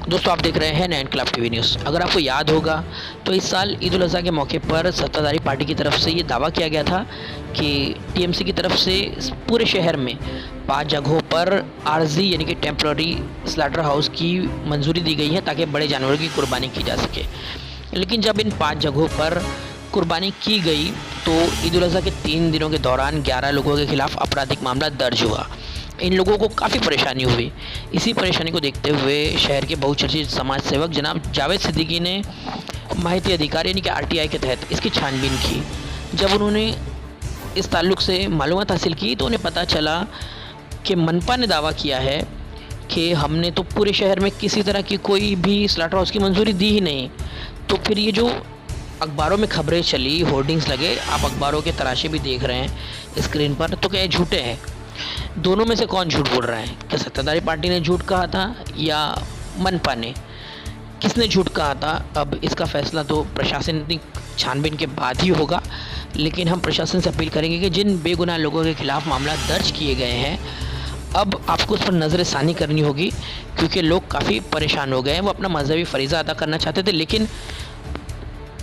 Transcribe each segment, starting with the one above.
दोस्तों आप देख रहे हैं 9 क्लब टीवी न्यूज़। अगर आपको याद होगा तो इस साल ईद उल अज़हा के मौके पर सत्ताधारी पार्टी की तरफ से ये दावा किया गया था कि टीएमसी की तरफ से पूरे शहर में 5 जगहों पर आरजी यानी कि टेम्पररी स्लॉटर हाउस की मंजूरी दी गई है ताकि बड़े जानवरों की कुर्बानी की जा सके। लेकिन जब इन 5 जगहों पर कुर्बानी की गई तो ईद उल अज़हा के 3 दिनों के दौरान 11 लोगों के खिलाफ आपराधिक मामला दर्ज हुआ। इन लोगों को काफ़ी परेशानी हुई। इसी परेशानी को देखते हुए शहर के बहुचर्चित समाज सेवक जनाब जावेद सिद्दीकी ने माहिती अधिकार यानी कि आरटीआई के तहत इसकी छानबीन की। जब उन्होंने इस ताल्लुक़ से मालूमात हासिल की तो उन्हें पता चला कि मनपा ने दावा किया है कि हमने तो पूरे शहर में किसी तरह की कोई भी स्लॉटर हाउस की मंजूरी दी ही नहीं। तो फिर ये जो अखबारों में खबरें चली, होर्डिंग्स लगे, आप अखबारों के तराशे भी देख रहे हैं स्क्रीन पर, तो क्या ये झूठे हैं? दोनों में से कौन झूठ बोल रहा है? क्या सत्ताधारी पार्टी ने झूठ कहा था या मनपा ने? किसने झूठ कहा था? अब इसका फैसला तो प्रशासनिक छानबीन के बाद ही होगा। लेकिन हम प्रशासन से अपील करेंगे कि जिन बेगुनाह लोगों के खिलाफ मामला दर्ज किए गए हैं अब आपको उस पर नज़र षानी करनी होगी, क्योंकि लोग काफ़ी परेशान हो गए हैं। वो अपना मजहबी फरीज़ा अदा करना चाहते थे, लेकिन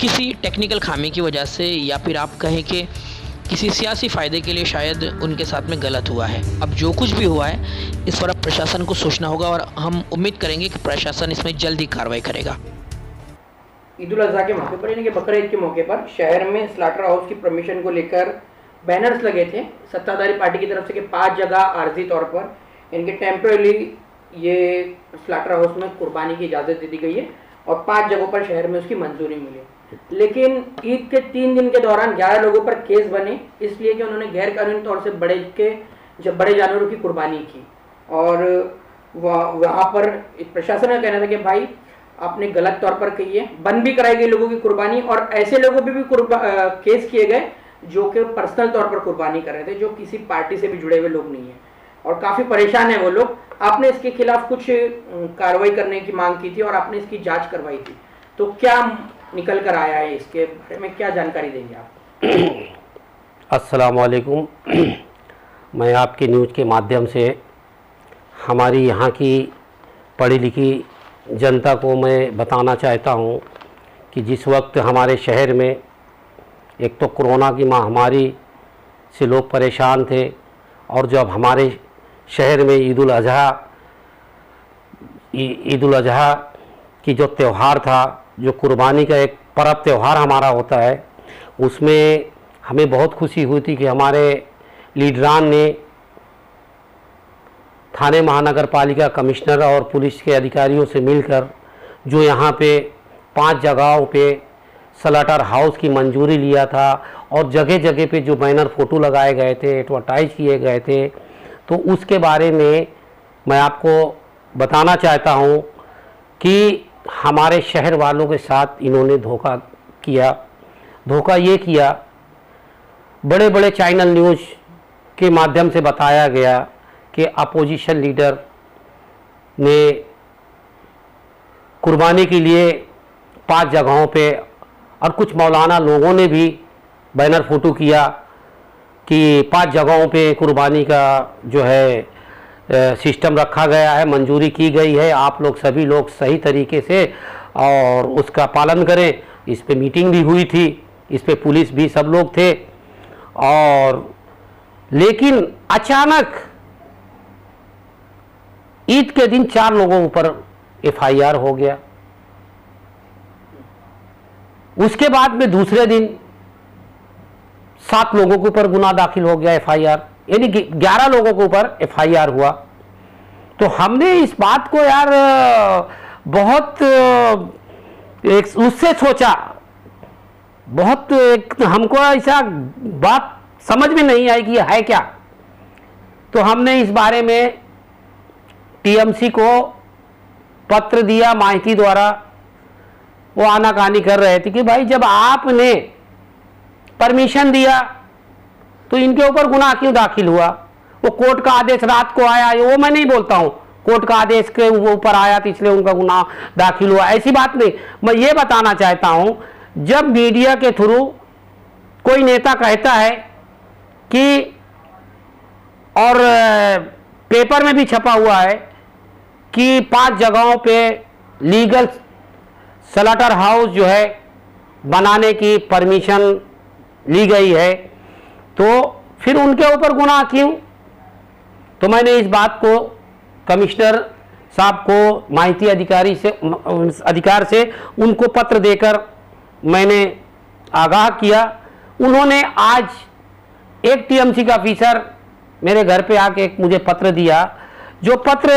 किसी टेक्निकल खामी की वजह से या फिर आप कहें कि किसी सियासी फ़ायदे के लिए शायद उनके साथ में गलत हुआ है। अब जो कुछ भी हुआ है इस पर अब प्रशासन को सोचना होगा और हम उम्मीद करेंगे कि प्रशासन इसमें जल्दी कार्रवाई करेगा। ईद उल अज़हा के मौके पर यानी कि बकरीद के मौके पर शहर में स्लॉटर हाउस की परमिशन को लेकर बैनर्स लगे थे सत्ताधारी पार्टी की तरफ से कि 5 जगह आर्जी तौर पर यानी कि टेम्पररी ये स्लॉटर हाउस में कुर्बानी की इजाज़त दे दी गई है और 5 जगहों पर शहर में उसकी मंजूरी मिली। लेकिन ईद के 3 दिन के दौरान 11 लोगों पर केस बने, इसलिए कि उन्होंने गैर कानूनी तौर से बड़े जानवरों की कुर्बानी की। और वहाँ पर प्रशासन का कहना था कि भाई आपने गलत तौर पर की है, बंद भी कराई गई लोगों की कुर्बानी और ऐसे लोगों पर भी केस किए गए जो कि पर्सनल तौर पर कुर्बानी कर रहे थे, जो किसी पार्टी से भी जुड़े हुए लोग नहीं हैं और काफ़ी परेशान है वो लोग। आपने इसके खिलाफ कुछ कार्रवाई करने की मांग की थी और आपने इसकी जाँच करवाई थी, तो क्या निकल कर आया है? इसके बारे में क्या जानकारी देंगे आप? अस्सलाम वालेकुम। मैं आपके न्यूज़ के माध्यम से हमारी यहाँ की पढ़ी लिखी जनता को मैं बताना चाहता हूँ कि जिस वक्त हमारे शहर में एक तो कोरोना की महामारी से लोग परेशान थे और जब हमारे शहर में ईद उल अज़हा की जो त्यौहार था, जो कुर्बानी का एक पर्व त्यौहार हमारा होता है, उसमें हमें बहुत खुशी हुई थी कि हमारे लीडरान ने थाने महानगर पालिका कमिश्नर और पुलिस के अधिकारियों से मिलकर जो यहाँ पे 5 जगहों पे स्लॉटर हाउस की मंजूरी लिया था और जगह जगह पे जो बैनर फ़ोटो लगाए गए थे, एडवर्टाइज किए गए थे, तो उसके बारे में मैं आपको बताना चाहता हूँ कि हमारे शहर वालों के साथ इन्होंने धोखा किया। धोखा ये किया, बड़े बड़े चैनल न्यूज़ के माध्यम से बताया गया कि अपोजिशन लीडर ने कुर्बानी के लिए 5 जगहों पे और कुछ मौलाना लोगों ने भी बैनर फ़ोटो किया कि 5 जगहों पे कुर्बानी का जो है सिस्टम रखा गया है, मंजूरी की गई है, आप लोग सभी लोग सही तरीके से और उसका पालन करें। इस पे मीटिंग भी हुई थी, इस पे पुलिस भी सब लोग थे। और लेकिन अचानक ईद के दिन 4 लोगों पर एफआईआर हो गया। उसके बाद में दूसरे दिन 7 लोगों के ऊपर गुनाह दाखिल हो गया, एफआईआर, यानी 11 लोगों के ऊपर एफआईआर हुआ। तो हमने इस बात को यार बहुत एक उससे सोचा, बहुत एक हमको ऐसा बात समझ में नहीं आई कि है क्या। तो हमने इस बारे में टीएमसी को पत्र दिया माहिती द्वारा। वो आनाकानी कर रहे थे कि भाई जब आपने परमिशन दिया तो इनके ऊपर गुनाह क्यों दाखिल हुआ? वो कोर्ट का आदेश रात को आया, वो मैं नहीं बोलता हूँ, कोर्ट का आदेश के ऊपर आया तो इसलिए उनका गुनाह दाखिल हुआ, ऐसी बात नहीं। मैं ये बताना चाहता हूँ, जब मीडिया के थ्रू कोई नेता कहता है कि, और पेपर में भी छपा हुआ है कि 5 जगहों पे लीगल स्लॉटर हाउस जो है बनाने की परमिशन ली गई है, तो फिर उनके ऊपर गुनाह क्यों? तो मैंने इस बात को कमिश्नर साहब को माहिती अधिकार से उनको पत्र देकर मैंने आगाह किया। उन्होंने आज एक टीएमसी का ऑफिसर मेरे घर पे आके एक मुझे पत्र दिया, जो पत्र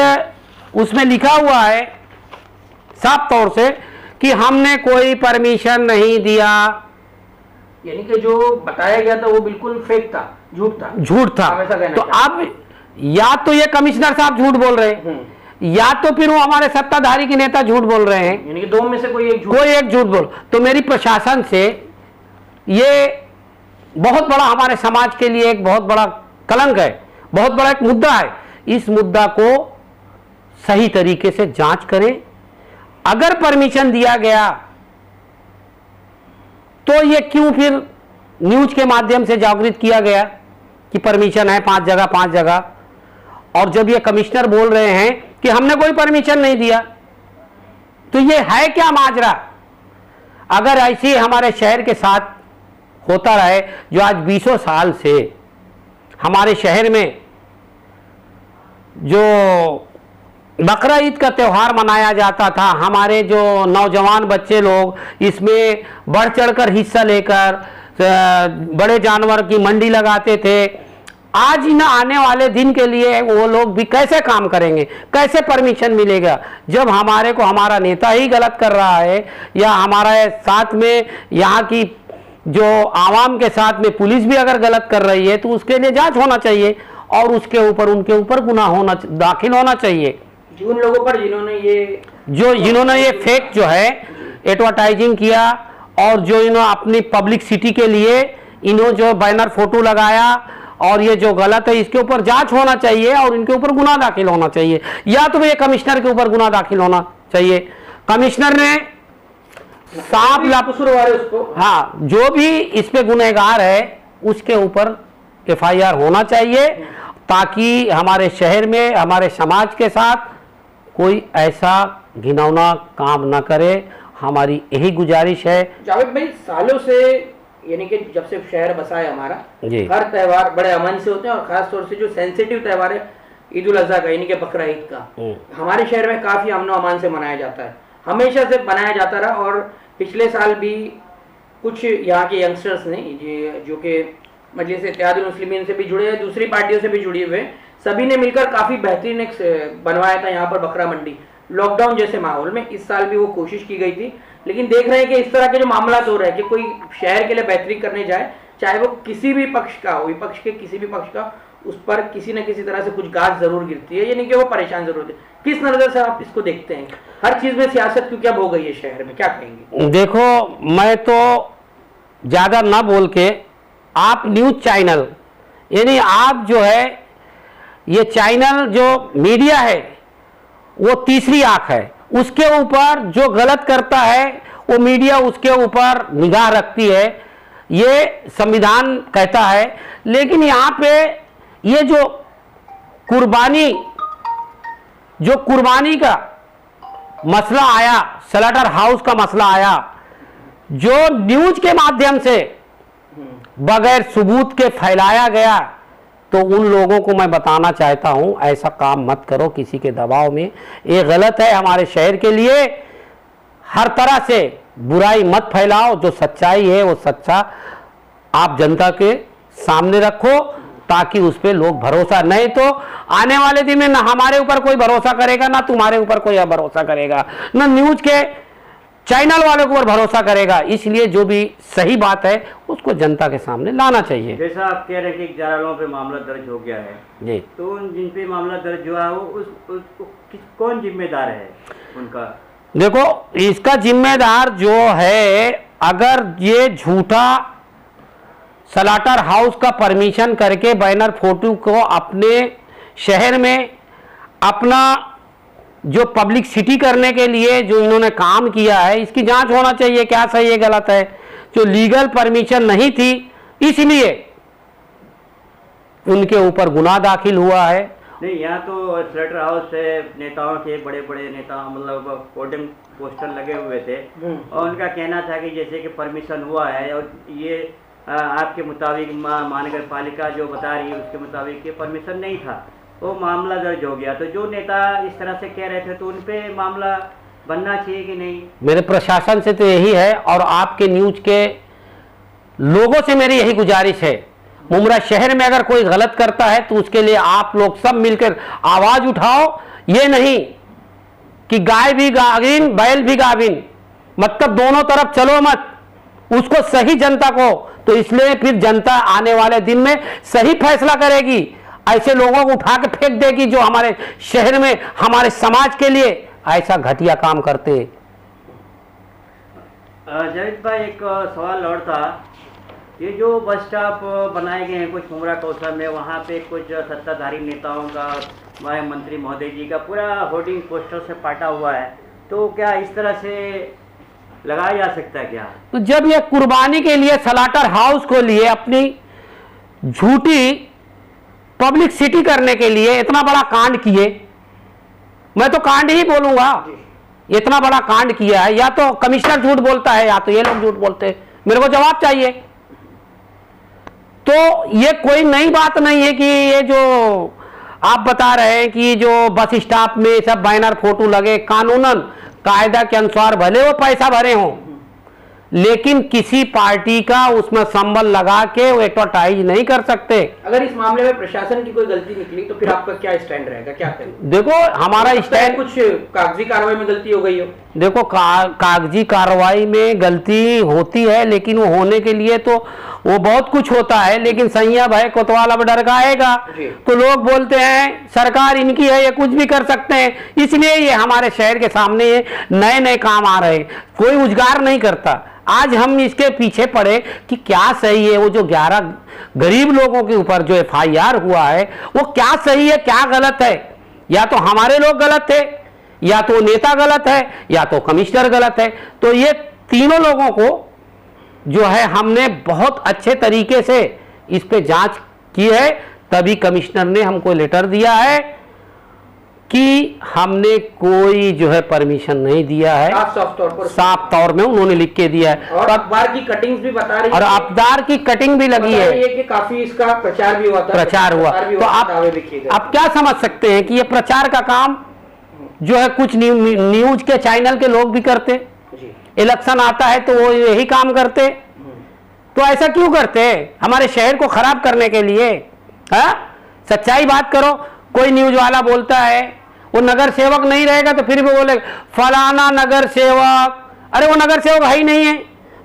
उसमें लिखा हुआ है साफ तौर से कि हमने कोई परमिशन नहीं दिया। यानी कि जो बताया गया था वो बिल्कुल फेक था, झूठ था। तो अब या तो ये कमिश्नर साहब झूठ बोल रहे हैं, या तो फिर वो हमारे सत्ताधारी के नेता झूठ बोल रहे हैं, यानी कि दो में से कोई एक झूठ बोल। तो मेरी प्रशासन से ये बहुत बड़ा, हमारे समाज के लिए एक बहुत बड़ा कलंक है, बहुत बड़ा एक मुद्दा है। इस मुद्दा को सही तरीके से जांच करें। अगर परमिशन दिया गया तो ये क्यों फिर न्यूज के माध्यम से जागृत किया गया कि परमिशन है 5 जगह, और जब ये कमिश्नर बोल रहे हैं कि हमने कोई परमिशन नहीं दिया, तो ये है क्या माजरा? अगर ऐसी हमारे शहर के साथ होता रहे, जो आज 20 साल से हमारे शहर में जो बकरा ईद का त्यौहार मनाया जाता था, हमारे जो नौजवान बच्चे लोग इसमें बढ़ चढ़कर हिस्सा लेकर बड़े जानवर की मंडी लगाते थे, आज इन आने वाले दिन के लिए वो लोग भी कैसे काम करेंगे? कैसे परमिशन मिलेगा जब हमारे को हमारा नेता ही गलत कर रहा है, या हमारे साथ में यहाँ की जो आवाम के साथ में पुलिस भी अगर गलत कर रही है, तो उसके लिए जांच होना चाहिए और उसके ऊपर उनके ऊपर गुनाह दाखिल होना चाहिए। उन लोगों पर जिन्होंने ये फेक जो है एडवर्टाइजिंग किया, और जो इन्होंने अपनी पब्लिसिटी के लिए इन्होंने जो बैनर फोटो लगाया, और ये जो गलत है इसके ऊपर जांच होना चाहिए और इनके ऊपर गुनाह दाखिल होना चाहिए, या तो ये कमिश्नर के ऊपर गुनाह दाखिल होना चाहिए। कमिश्नर ने साफ कसूरवार है उसको, हाँ, जो भी इस पे गुनहगार है उसके ऊपर एफआईआर होना चाहिए, ताकि हमारे शहर में हमारे समाज के साथ कोई ऐसा घिनौना काम ना करे। हमारी यही गुजारिश है। जावेद भाई, सालों से यानी कि जब से शहर बसा है हमारा, हर त्यौहार बड़े अमन से होते हैं, और खास तौर से जो सेंसिटिव त्यौहार है ईद उल अजहा का, यानी कि बकरा ईद का, हमारे शहर में काफी अमन व अमान से मनाया जाता है, हमेशा से बनाया जाता रहा। और पिछले साल भी कुछ यहाँ के यंगस्टर्स ने, जो कि मजलिस इत्तेहादुल मुस्लिमीन से भी जुड़े हैं, दूसरी पार्टियों से भी जुड़े हुए, सभी ने मिलकर काफी बेहतरीन एक बनवाया था यहाँ पर बकरा मंडी, लॉकडाउन जैसे माहौल में। इस साल भी वो कोशिश की गई थी, लेकिन देख रहे हैं कि इस तरह के जो मामला हो रहे हैं कि कोई शहर के लिए बेहतरी करने जाए, चाहे वो किसी भी पक्ष का हो, विपक्ष के किसी भी पक्ष का, उस पर किसी न किसी तरह से कुछ गाज जरूर गिरती है, यानी कि वो परेशान जरूर होते हैं। किस नजर से आप इसको देखते हैं? हर चीज में सियासत क्यों क्या हो गई है शहर में, क्या कहेंगे? देखो, मैं तो ज्यादा ना बोल के, आप न्यूज चैनल, यानी आप जो है ये चैनल जो मीडिया है वो तीसरी आंख है, उसके ऊपर जो गलत करता है वो मीडिया उसके ऊपर निगाह रखती है, ये संविधान कहता है। लेकिन यहाँ पे ये जो कुर्बानी का मसला आया, स्लॉटर हाउस का मसला आया, जो न्यूज के माध्यम से बगैर सबूत के फैलाया गया, तो उन लोगों को मैं बताना चाहता हूं, ऐसा काम मत करो किसी के दबाव में, ये गलत है। हमारे शहर के लिए हर तरह से बुराई मत फैलाओ, जो सच्चाई है वो सच्चा आप जनता के सामने रखो, ताकि उस पर लोग भरोसा, नहीं तो आने वाले दिन में ना हमारे ऊपर कोई भरोसा करेगा, ना तुम्हारे ऊपर कोई भरोसा करेगा, ना न्यूज के चैनल वालों के ऊपर भरोसा करेगा। इसलिए जो भी सही बात है उसको जनता के सामने लाना चाहिए। जैसा आप कह रहे हैं कि 11 लोगों पे मामला दर्ज हो गया है जी, तो जिन पे मामला दर्ज हुआ है वो कौन जिम्मेदार है उनका? देखो, इसका जिम्मेदार जो है, अगर ये झूठा स्लॉटर हाउस का परमिशन करके बैनर फोटो को अपने शहर में अपना जो पब्लिक सिटी करने के लिए जो इन्होंने काम किया है, इसकी जांच होना चाहिए, क्या सही है गलत है। जो लीगल परमिशन नहीं थी इसलिए उनके ऊपर गुनाह दाखिल हुआ है, नहीं, यहाँ तो स्लेटर हाउस से नेताओं के बड़े बड़े नेता मतलब होर्डिंग पोस्टर लगे हुए थे और उनका कहना था कि जैसे कि परमिशन हुआ है और ये आपके मुताबिक महानगर पालिका जो बता रही है उसके मुताबिक ये परमिशन नहीं था, वो मामला दर्ज हो गया। तो जो नेता इस तरह से कह रहे थे तो उन पे मामला बनना चाहिए कि नहीं? मेरे प्रशासन से तो यही है और आपके न्यूज के लोगों से मेरी यही गुजारिश है, मुमरा शहर में अगर कोई गलत करता है तो उसके लिए आप लोग सब मिलकर आवाज उठाओ। ये नहीं कि गाय भी गाभिन बैल भी गाभिन, मतलब दोनों तरफ चलो मत, उसको सही जनता को, तो इसलिए फिर जनता आने वाले दिन में सही फैसला करेगी। ऐसे लोगों को उठा के फेंक देगी जो हमारे शहर में हमारे समाज के लिए ऐसा घटिया काम करते हैं। जावेद भाई, एक सवाल और था, ये जो बस स्टॉप बनाए गए हैं कुछ मुमरा कौसा में, वहाँ पे कुछ सत्ताधारी नेताओं का, हमारे मंत्री महोदय जी का पूरा होर्डिंग पोस्टर से पाटा हुआ है, तो क्या इस तरह से लगाया जा सकता है क्या? तो जब ये कुर्बानी के लिए स्लाटर हाउस को लिए अपनी झूठी पब्लिसिटी करने के लिए इतना बड़ा कांड किए, मैं तो कांड ही बोलूंगा, इतना बड़ा कांड किया है, या तो कमिश्नर झूठ बोलता है या तो ये लोग झूठ बोलते हैं, मेरे को जवाब चाहिए। तो ये कोई नई बात नहीं है कि ये जो आप बता रहे हैं कि जो बस स्टॉप में सब बैनर फोटो लगे, कानूनन कायदा के अनुसार भले वो पैसा भरे हों, लेकिन किसी पार्टी का उसमें संबल लगा के वो एडवर्टाइज नहीं कर सकते। अगर इस मामले में प्रशासन की कोई गलती निकली तो फिर आपका क्या स्टैंड रहेगा, क्या करेंगे? देखो हमारा स्टैंड, कुछ कागजी कार्रवाई में गलती हो गई हो, देखो कागजी कार्रवाई में गलती होती है, लेकिन वो होने के लिए तो वो बहुत कुछ होता है, लेकिन सैया भाई कोतवाल अब डर गाएगा, तो लोग बोलते हैं सरकार इनकी है, ये कुछ भी कर सकते हैं, इसलिए ये हमारे शहर के सामने नए नए काम आ रहे हैं, कोई रोजगार नहीं करता। आज हम इसके पीछे पड़े कि क्या सही है, वो जो 11 गरीब लोगों के ऊपर जो FIR हुआ है वो क्या सही है क्या गलत है, या तो हमारे लोग गलत थे, या तो नेता गलत है, या तो कमिश्नर गलत है। तो ये तीनों लोगों को जो है हमने बहुत अच्छे तरीके से इस पे जांच की है, तभी कमिश्नर ने हमको लेटर दिया है कि हमने कोई जो है परमिशन नहीं दिया है, साफ तौर में उन्होंने लिख के दिया है। और अखबार की कटिंग्स भी बता रही है, और अखबार की कटिंग भी लगी है, ये कि काफी इसका प्रचार भी हुआ था, प्रचार हुआ। तो आप क्या समझ सकते हैं कि ये प्रचार का काम जो है कुछ न्यूज के चैनल के लोग भी करते, इलेक्शन आता है तो वो यही काम करते, तो ऐसा क्यों करते? हमारे शहर को खराब करने के लिए। सच्चाई बात करो, कोई न्यूज वाला बोलता है वो नगर सेवक नहीं रहेगा तो फिर भी बोले फलाना नगर सेवक, अरे वो नगर सेवक है ही नहीं है,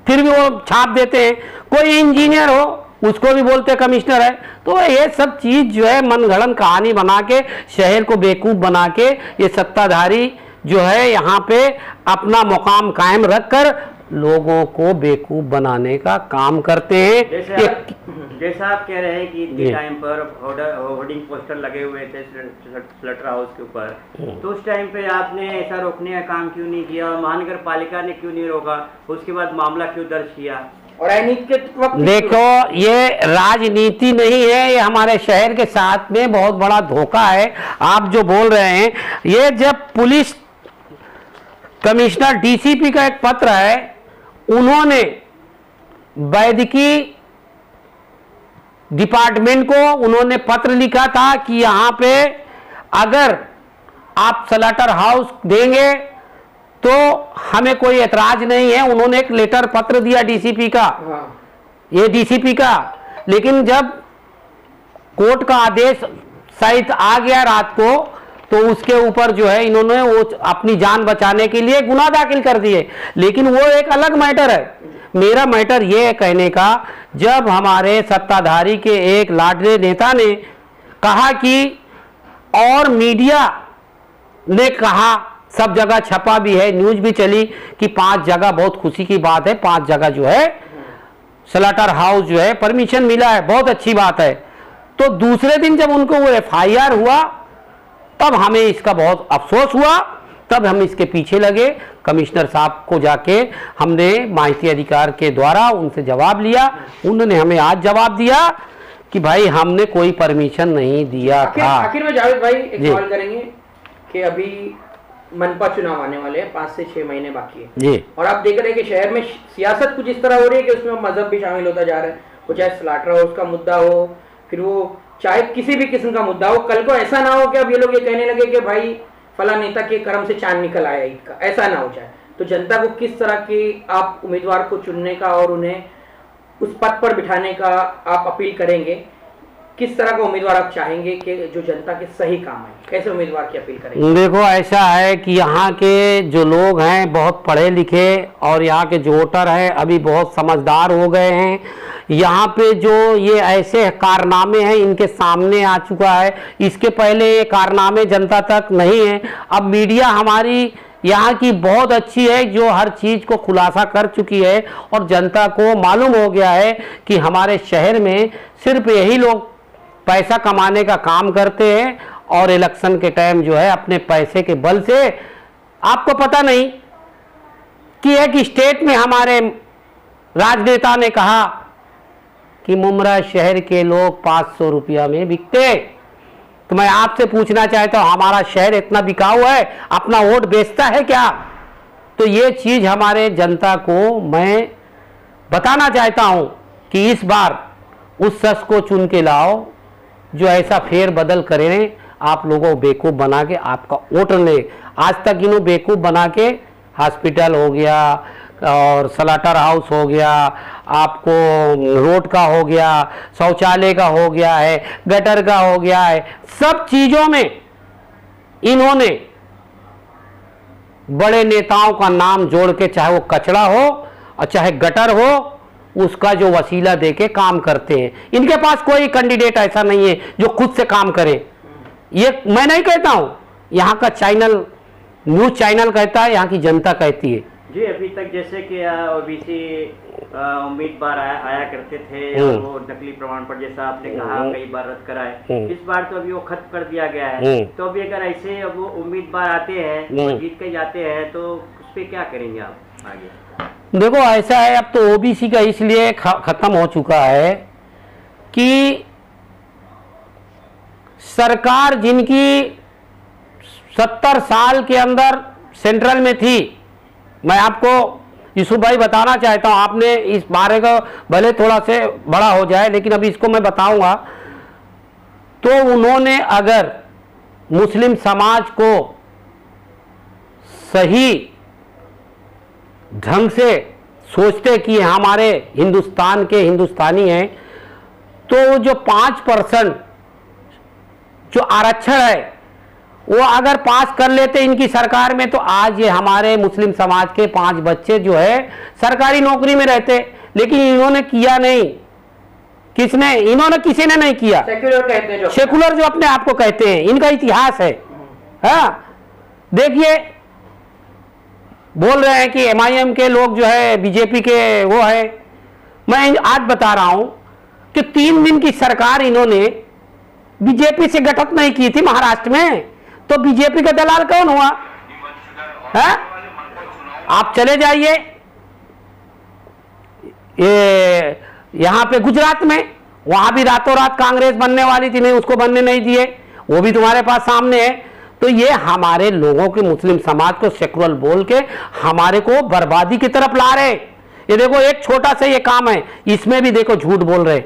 फिर भी वो छाप देते हैं। कोई इंजीनियर हो उसको भी बोलते कमिश्नर है। तो ये सब चीज जो है मनगढ़ंत कहानी बना के शहर को बेवकूफ बना के ये सत्ताधारी जो है यहाँ पे अपना मुकाम कायम रखकर लोगों को बेवकूफ बनाने का काम करते हैं। जैसा आप कह रहे हैं कि इतने टाइम पर होर्डिंग पोस्टर लगे हुए थे स्लेटर हाउस के ऊपर, तो उस टाइम पे आपने ऐसा रोकने का काम क्यों नहीं किया? महानगर पालिका ने क्यों नहीं रोका? उसके बाद मामला क्यों दर्ज किया? और देखो ये राजनीति नहीं है, ये हमारे शहर के साथ में बहुत बड़ा धोखा है। आप जो बोल रहे हैं, ये जब पुलिस कमिश्नर DCP का एक पत्र है, उन्होंने वैद्यकीय डिपार्टमेंट को उन्होंने पत्र लिखा था कि यहाँ पे अगर आप स्लेटर हाउस देंगे तो हमें कोई एतराज नहीं है। उन्होंने एक लेटर पत्र दिया DCP का, ये DCP का, लेकिन जब कोर्ट का आदेश सहित आ गया रात को तो उसके ऊपर जो है इन्होंने वो अपनी जान बचाने के लिए गुनाह दाखिल कर दिए। लेकिन वो एक अलग मैटर है। मेरा मैटर ये है कहने का, जब हमारे सत्ताधारी के एक लाडले नेता ने कहा कि, और मीडिया ने कहा, सब जगह छपा भी है, न्यूज भी चली कि 5 जगह, बहुत खुशी की बात है, 5 जगह जो है स्लेटर हाउस जो है परमिशन मिला है, बहुत अच्छी बात है। तो दूसरे दिन जब उनको वो FIR हुआ तब हमें इसका बहुत अफसोस हुआ, तब हम इसके पीछे लगे। कमिश्नर साहब को जाके हमने माहिती अधिकार के द्वारा उनसे जवाब लिया। उन्होंने हमें आज जवाब दिया कि भाई हमने कोई परमिशन नहीं दिया था। आखिर में जावेद भाई एक जी। सवाल करेंगे कि अभी मनपा चुनाव आने वाले हैं, 5 से 6 महीने बाकी है जी। और आप देख रहे हैं कि शहर में सियासत कुछ इस तरह हो रही है कि उसमें मजहब भी शामिल होता जा रहा है। वो चाहे स्लाटर हाउस का मुद्दा हो, फिर वो चाहे किसी भी किस्म का मुद्दा हो, कल को ऐसा ना हो कि अब ये लोग ये कहने लगे कि भाई फला नेता के कर्म से चांद निकल आया ईद का, ऐसा ना हो जाए। तो जनता को किस तरह की आप उम्मीदवार को चुनने का और उन्हें उस पद पर बिठाने का आप अपील करेंगे? किस तरह का उम्मीदवार आप चाहेंगे कि जो जनता के सही काम आए? कैसे उम्मीदवार की अपील करेंगे? देखो ऐसा है कि यहाँ के जो लोग हैं बहुत पढ़े लिखे और यहाँ के जो वोटर हैं अभी बहुत समझदार हो गए हैं। यहाँ पे जो ये ऐसे कारनामे हैं इनके सामने आ चुका है, इसके पहले ये कारनामे जनता तक नहीं है। अब मीडिया हमारी यहाँ की बहुत अच्छी है जो हर चीज़ को खुलासा कर चुकी है और जनता को मालूम हो गया है कि हमारे शहर में सिर्फ यही लोग पैसा कमाने का काम करते हैं और इलेक्शन के टाइम जो है अपने पैसे के बल से, आपको पता नहीं कि एक स्टेट में हमारे राजनेता ने कहा कि मुमरा शहर के लोग 500 रुपया में बिकते। तो मैं आपसे पूछना चाहता हूं हमारा शहर इतना बिकाऊ है, अपना वोट बेचता है क्या? तो ये चीज हमारे जनता को मैं बताना चाहता हूं कि इस बार उस शख्स को चुन के लाओ जो ऐसा फेर बदल करें, आप लोगों को बेवकूफ़ बना के आपका वोट ले। आज तक इन्हों बेवकूफ़ बना के हॉस्पिटल हो गया और स्लाटर हाउस हो गया, आपको रोड का हो गया, शौचालय का हो गया है, गटर का हो गया है, सब चीज़ों में इन्होंने बड़े नेताओं का नाम जोड़ के, चाहे वो कचरा हो और चाहे गटर हो, उसका जो वसीला देके काम करते हैं। इनके पास कोई कैंडिडेट ऐसा नहीं है जो खुद से काम करे। ये मैं नहीं कहता हूं, यहाँ का चैनल, न्यूज चैनल कहता है, यहाँ की जनता कहती है। जी, अभी तक जैसे कि ओबीसी उम्मीदवार आया करते थे और वो नकली प्रमाण पत्र जैसा आपने कहा कई बार रद्द कराए, इस बार तो अभी वो खत्म कर दिया गया है। तो अभी अगर ऐसे अब वो उम्मीदवार आते हैं, जीत के जाते हैं, तो उस पर क्या करेंगे आप आगे? देखो ऐसा है, अब तो ओबीसी का इसलिए खत्म हो चुका है कि सरकार जिनकी 70 साल के अंदर सेंट्रल में थी, मैं आपको यूसुफ भाई बताना चाहता हूं, आपने इस बारे का भले थोड़ा से बड़ा हो जाए लेकिन अभी इसको मैं बताऊंगा। तो उन्होंने अगर मुस्लिम समाज को सही ढंग से सोचते कि हमारे हिंदुस्तान के हिंदुस्तानी हैं, तो जो 5% जो आरक्षण है वो अगर पास कर लेते इनकी सरकार में, तो आज ये हमारे मुस्लिम समाज के 5 बच्चे जो है सरकारी नौकरी में रहते। लेकिन इन्होंने किया नहीं। किसने? इन्होंने, किसी ने नहीं किया। सेक्युलर कहते हैं, सेकुलर जो अपने आप को कहते हैं, इनका इतिहास है। हाँ, देखिए बोल रहे हैं कि एमआईएम के लोग जो है बीजेपी के वो है। मैं आज बता रहा हूं कि 3 दिन की सरकार इन्होंने बीजेपी से गठन नहीं की थी महाराष्ट्र में, तो बीजेपी का दलाल कौन हुआ है? आप चले जाइए ये यहां पे गुजरात में, वहां भी रातों रात कांग्रेस बनने वाली थी, नहीं उसको बनने नहीं दिए, वो भी तुम्हारे पास सामने है। तो ये हमारे लोगों के, मुस्लिम समाज को सेकुलर बोल के हमारे को बर्बादी की तरफ ला रहे। ये देखो एक छोटा सा ये काम है, इसमें भी देखो झूठ बोल रहे।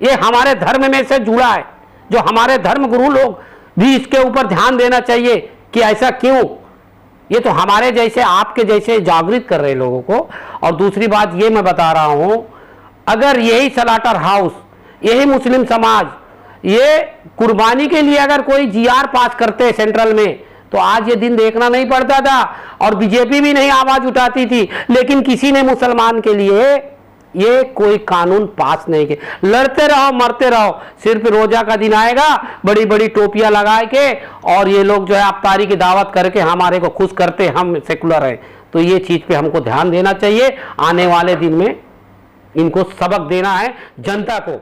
ये हमारे धर्म में से जुड़ा है, जो हमारे धर्म गुरु लोग भी इसके ऊपर ध्यान देना चाहिए कि ऐसा क्यों। ये तो हमारे जैसे, आपके जैसे जागृत कर रहे लोगों को। और दूसरी बात ये मैं बता रहा हूं, अगर यही स्लाटर हाउस, यही मुस्लिम समाज ये कुर्बानी के लिए अगर कोई जीआर पास करते सेंट्रल में, तो आज ये दिन देखना नहीं पड़ता था और बीजेपी भी नहीं आवाज उठाती थी। लेकिन किसी ने मुसलमान के लिए ये कोई कानून पास नहीं किया। लड़ते रहो, मरते रहो, सिर्फ रोजा का दिन आएगा बड़ी बड़ी टोपियां लगाए के और ये लोग जो है अफ्तारी की दावत करके हमारे को खुश करते, हम सेकुलर हैं। तो ये चीज पे हमको ध्यान देना चाहिए। आने वाले दिन में इनको सबक देना है जनता को।